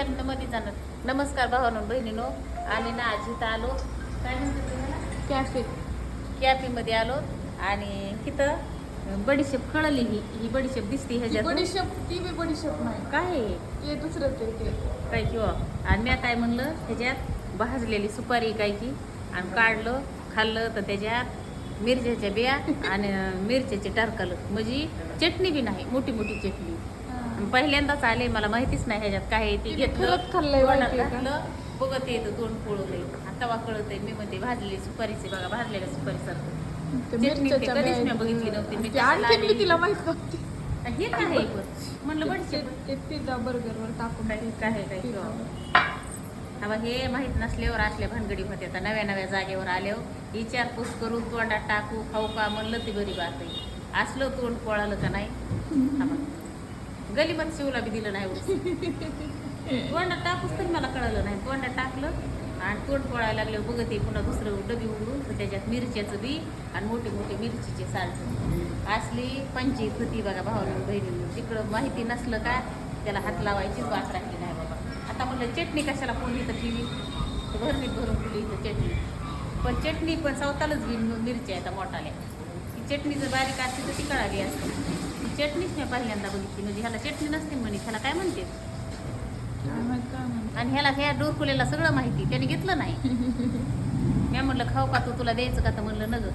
मी मध्ये जाणार. नमस्कार भावांनो बहिणीनो. आणि ना आज इथं आलो, काय म्हणतात तुम्हाला, कॅफेमध्ये आलो. आणि तिथं बडीशेप कळली. ही बडीशेप दिसते ह्याच्यात. बडीशेप ती बी बडीशेप नाही, काय ते दुसरंच आहे ते काय किंवा. आणि मी काय म्हणलं, ह्याच्यात भाजलेली सुपारी काय की आणि काढलं खाल्लं तर त्याच्यात मिरच्याच्या बिया आणि मिरच्याचे टारकालं, म्हणजे चटणी बी नाही, मोठी मोठी चटणी. पहिल्यांदाच आले, मला माहितीच नाही ह्याच्यात काय ते घेतलं खाल्लंय घातलं, बघत येतं तोंड पोळवलंय. आता वा कळत आहे. मी म्हणते भाजलेली सुपारीचे बघा, भाजलेल्या सुपारीसारखं चटणी. ते कधीच मी बघितली नव्हती. मी तिला माहित नव्हती. हे काय आहे पण म्हणलं बडीशेप ते पिझ्झा बर्गर वर टाकून काय किंवा हे माहीत नसल्यावर असल्या भानगडी होत्या. आता नव्या नव्या जागेवर आल्यावर विचारपूस करून तोंडात टाकू खाऊ का म्हणलं ती बरी बात आहे. असलं तोंड पोळालं का नाही. गलीमध्ये शिवला बी दिलं नाही. तोंडात टाकूच तरी मला कळलं नाही. तोंडात टाकलं आणि तोंड पोळायला लागलं. बघत आहे पुन्हा दुसरं डबी उडून, तर त्याच्यात मिरच्याचं बी आणि मोठे मोठे मिरचीचे सालट असली पंचायत होती बघा भावांनो बहिणींनी. तिकडं माहिती नसलं का त्याला हात लावायचीच वाट राहिली नाही बाबा. आता म्हणलं चटणी कशाला कोण इथं ठेवी, तर भरणीत भरून ठेवली इथं चटणी. पण चटणी पण सवतालच बी मिरच्या आहेत मोठाल्या. ती चटणी जर बारीक असते तर ती कळाली असते. ती चटणीच मी पहिल्यांदा बघितली. म्हणजे ह्याला चटणी नसते म्हणे, ह्याला काय म्हणते. आणि ह्याला ह्या डोरकुलेला सगळं माहिती, त्याने घेतलं नाही. मी म्हणलं खाऊ का, तू तुला द्यायचं का, तर म्हणलं न गं